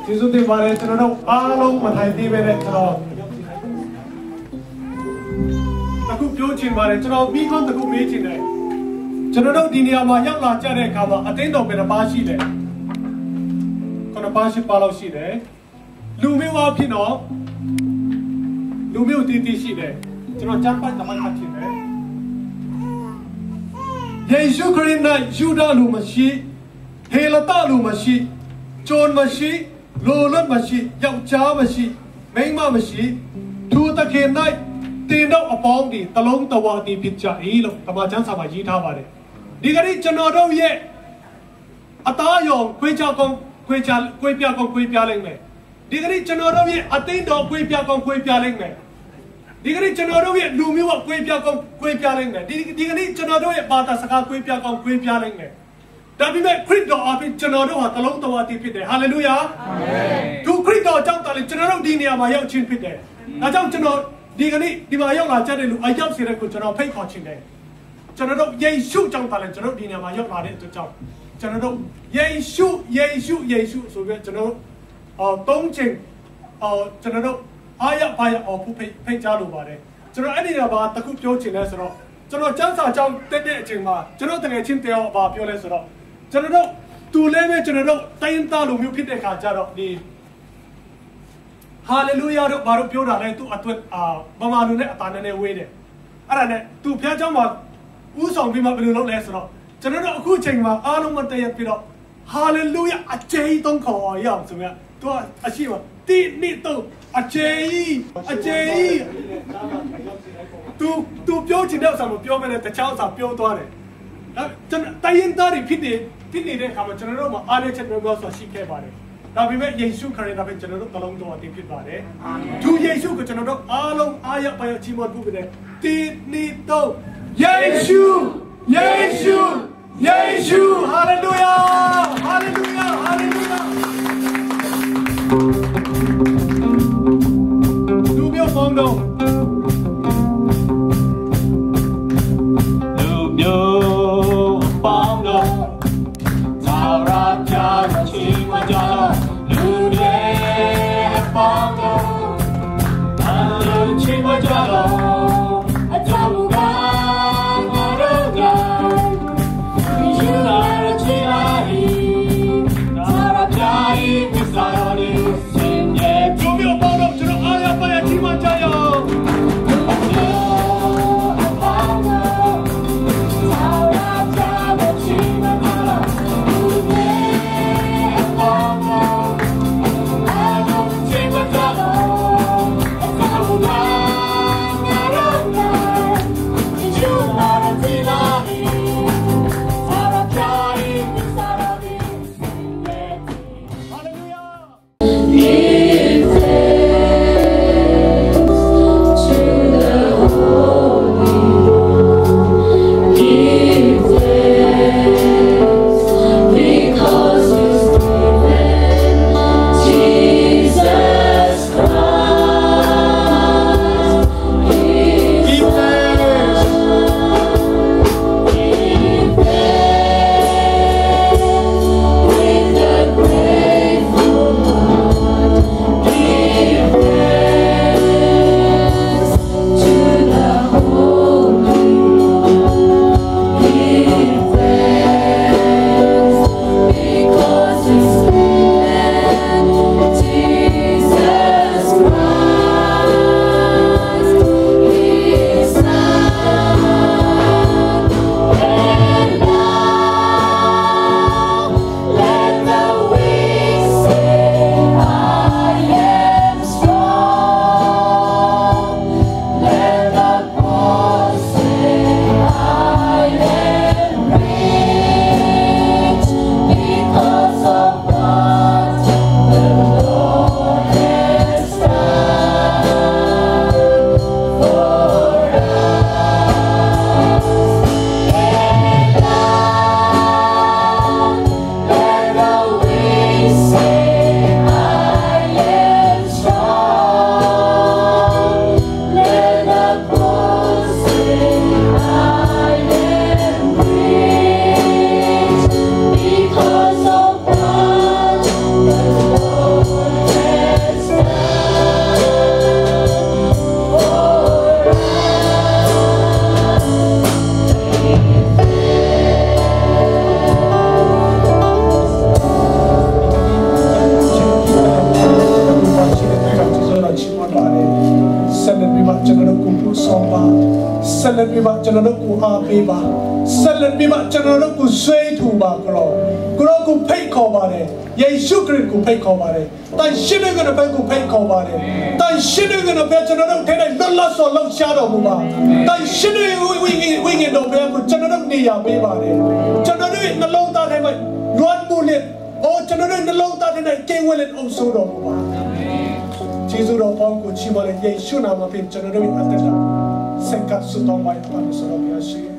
ကျေးဇူးတင်ပါတယ်ကျွန်တော်တို့အားလုံးမထိုင်သေးပဲနဲ့ကျွန်တော်အခုပြောချင်ပါတယ်ကျွန်တော်ပြီးခွန်းတခုမေးချင်တယ်ကျွန်တော်တို့ဒီနေရာမှာရောက်လာကြတဲ့အခါမှာအသိတော်ဘယ်နှပါရှိလဲ9ပါရှိပါလို့ရှိတယ်လူမျိုးအဖြစ်တော့လူမျိုးတည်တည်ရှိတယ်ကျွန်တော်ကျမ်းပိုက်သမိုင်းမှတ်ချင်တယ်ယေရှုခရစ်၌ယူဒလူမရှိဟေလတလူမရှိဂျွန်မရှိလိုလတ်မရှိယောက်ျားမရှိမိန်းမမရှိသူတခင်၌တင်တော့အပေါင်းဒီတလုံးတဝါတီဖြစ်ကြ၏လို့တမန်ကျမ်းစာမှာရေးထားပါတယ်ဒီကနေ့ကျွန်တော်တို့ရဲ့အသားရောင်ခွေးချောက်ကောင်ခွေးပြလိုက်မယ်ဒီကနေ့ကျွန်တော်တို့ရဲ့အသိတော်ခွေးပြကောင်ခွေးပြလိုက်မယ်ဒီကနေ့ကျွန်တော်တို့ရဲ့လူမျိုးခွေးပြကောင်ခွေးပြလိုက်မယ်ဒီကနေ့ကျွန်တော်တို့ရဲ့ဘာသာစကားခွေးပြကောင်ခွေးပြလိုက်မယ်ဒါပေမဲ့ခရစ်တော်အပြင်ကျွန်တော်တို့ဟာတလုံးတဝါတီဖြစ်တယ်ဟာလေလုယာအာမင်သူခရစ်တော်ကြောင့်တည်းကျွန်တော်တို့ဒီနေရာမှာရောက်ချင်းဖြစ်တယ်ဒါကြောင့်ကျွန်တော်ဒီကနေ့ဒီမှာရောက်လာကြတဲ့လူအရောက်စီတဲ့ကိုကျွန်တော်ဖိတ်ခေါ်ချင်တယ်ကျွန်တော်တို့ယေရှုကြောင့်တည်းကျွန်တော်တို့ဒီနေရာမှာရောက်လာတဲ့အတွက်ကြောင့်ကျွန်တော်တို့ယေရှုဆိုပြီးကျွန်တော်သုံးချိန်ကျွန်တော်တို့အားရပါရအောင်ဖိတ်ကြားလိုပါတယ်ကျွန်တော်အဲ့ဒီကဘာတခုပြောချင်လဲဆိုတော့ကျွန်တော်စံစာကြောင့်တက်တဲ့အချိန်မှာကျွန်တော်တကယ်ချင်းတရားဘာပြောလဲဆိုတော့ကျွန်တော်တို့သူလည်းပဲကျွန်တော်တို့တိုင်းသားလူမျိုးဖြစ်တဲ့ခါကျတော့ဒီဟာလေလုယာတို့ဘာလို့ပြောတာလဲသူအတွက်ဗမာလူနဲ့အတာနဲ့ဝေးတယ်အဲ့ဒါနဲ့သူဖျားเจ้าမှာဥဆောင်ပြီးမှဘယ်လိုလုပ်လဲဆိုတော့ကျွန်တော်တို့အခုချိန်မှာအားလုံးမတည့်ရပြီးတော့ဟာလေလုယာအကျေးသုံးခေါ်ရအောင်ဆိုမြတ်သူအရှိမတိနိတော့အကျေးသူပြောချင်တဲ့ဥစ္စာမပြောမဲနဲ့တခြားဥစ္စာပြောသွားတယ်ကျွန်တော်တိုင်းသားတွေဖြစ်နေတဲ့အခါမှာကျွန်တော်တို့မှာအားရချက်မျိုးဆိုရှိခဲ့ပါတယ်ဒါပေမဲ့ယေရှုခရစ်တော်ပဲကျွန်တော်တို့တလုံးတော်အတင်ဖြစ်ပါတယ်သူယေရှုကိုကျွန်တော်တို့အားလုံးအားရပါရချီးမွမ်းဖို့တဲ့တိနိတော့ယေရှုဟာလေလုယာလူမျိုးပေါင်းတော့လူမျိုးပေါင်းတော့သာရပြာချီမကြတော့လူတွေပေါင်းတော့အလူချီမကြတော့အကြောင်းက မှာကျွန်တော်တို့ကိုအားပေးပါဆက်လက်ပြီးမှကျွန်တော်တို့ကိုဆွေးထူပါကိုရောကိုဖိတ်ခေါ်ပါတယ်ယေရှုခရစ်ကိုဖိတ်ခေါ်ပါတယ်တန်ရှင်းတဲ့ကဘက်ကိုဖိတ်ခေါ်ပါတယ်တန်ရှင်းတဲ့ကဘက်ကျွန်တော်တို့ထဲနဲ့လွတ်လပ်စွာလှုပ်ရှားတော်မူပါတန်ရှင်းတဲ့ဝိညာဉ်တော်ဘက်ကိုကျွန်တော်တို့နေရာပေးပါတယ်ကျွန်တော်တို့နှလုံးသားထဲမှာလွတ်မှုနဲ့ကျွန်တော်တို့နှလုံးသားထဲနဲ့ကင်းဝဲတဲ့အောင်ဆိုတော်မူပါကျေးဇူးတော်ပေါင်းကိုချီးမွမ်းယေရှုနာမဖြင့်ကျွန်တော်တို့အသက်တာစက္ကပ်စွတော်မိုက်ပါလို့ဆိုတော်မူပါ